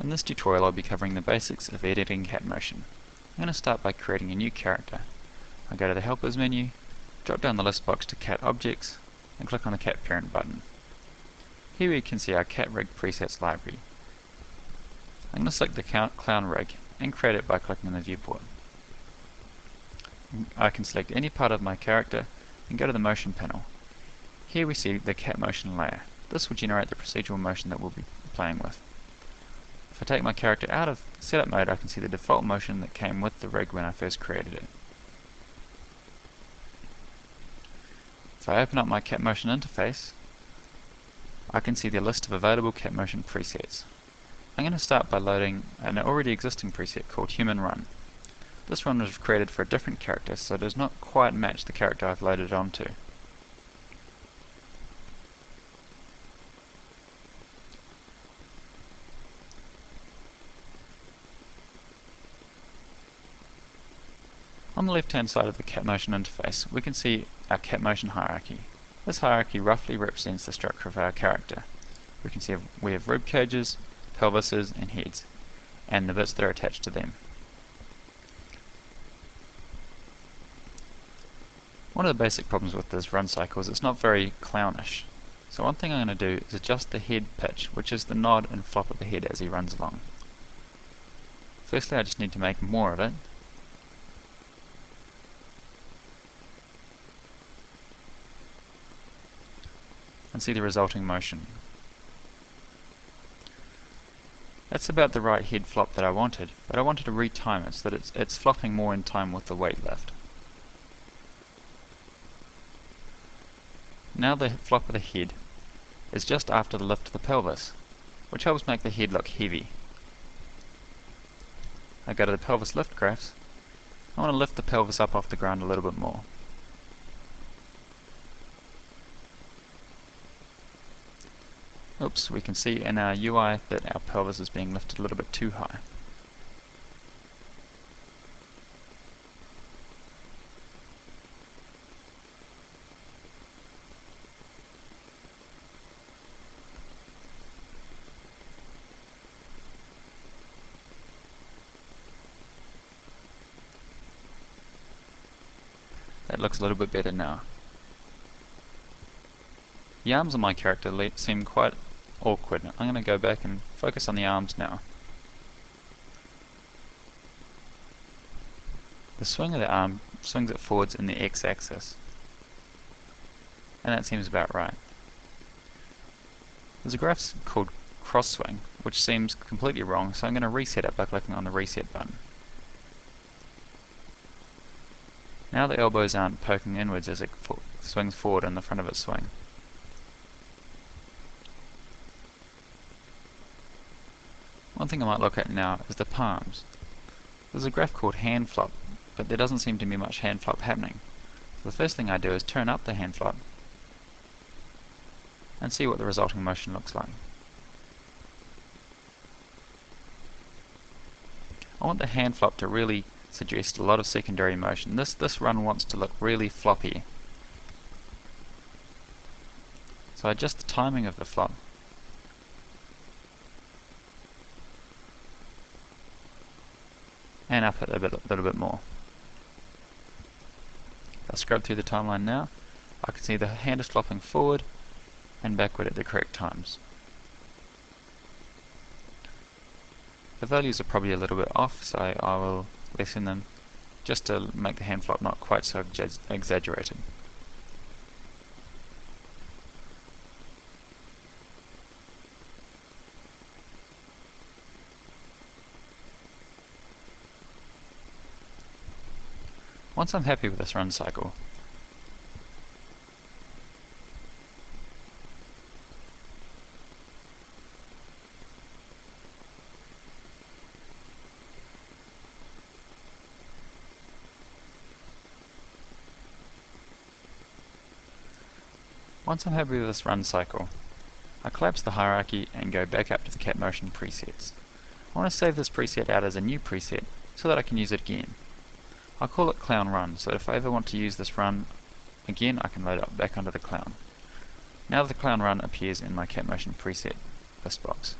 In this tutorial I'll be covering the basics of editing CATMotion. I'm going to start by creating a new character. I'll go to the Helpers menu, drop down the list box to Cat Objects, and click on the Cat Parent button. Here we can see our Cat Rig presets library. I'm going to select the Clown Rig and create it by clicking on the viewport. I can select any part of my character and go to the Motion panel. Here we see the CATMotion layer. This will generate the procedural motion that we'll be playing with. If I take my character out of setup mode, I can see the default motion that came with the rig when I first created it. If I open up my CATMotion interface, I can see the list of available CATMotion presets. I'm going to start by loading an already existing preset called Human Run. This run was created for a different character, so it does not quite match the character I've loaded it onto. On the left hand side of the CATMotion interface, we can see our CATMotion hierarchy. This hierarchy roughly represents the structure of our character. We can see we have rib cages, pelvises and heads, and the bits that are attached to them. One of the basic problems with this run cycle is it's not very clownish. So one thing I'm going to do is adjust the head pitch, which is the nod and flop of the head as he runs along. Firstly, I just need to make more of it. And see the resulting motion. That's about the right head flop that I wanted, but I wanted to retime it so that it's flopping more in time with the weight lift. Now the flop of the head is just after the lift of the pelvis, which helps make the head look heavy. I go to the pelvis lift graphs. I want to lift the pelvis up off the ground a little bit more. Oops, we can see in our UI that our pelvis is being lifted a little bit too high. That looks a little bit better now. The arms on my character seem quite awkward. I'm going to go back and focus on the arms now. The swing of the arm swings it forwards in the x-axis, and that seems about right. There's a graph called cross swing which seems completely wrong, so I'm going to reset it by clicking on the reset button. Now the elbows aren't poking inwards as it swings forward in the front of its swing. One thing I might look at now is the palms. There's a graph called hand flop, but there doesn't seem to be much hand flop happening. So the first thing I do is turn up the hand flop and see what the resulting motion looks like. I want the hand flop to really suggest a lot of secondary motion. This run wants to look really floppy. So I adjust the timing of the flop. And up it a little bit more. I'll scrub through the timeline now. I can see the hand is flopping forward and backward at the correct times. The values are probably a little bit off, so I will lessen them just to make the hand flop not quite so exaggerated. Once I'm happy with this run cycle, I collapse the hierarchy and go back up to the CATMotion presets. I want to save this preset out as a new preset so that I can use it again. I'll call it Clown Run, so if I ever want to use this run again, I can load it back under the clown. Now the Clown Run appears in my CATMotion preset list box.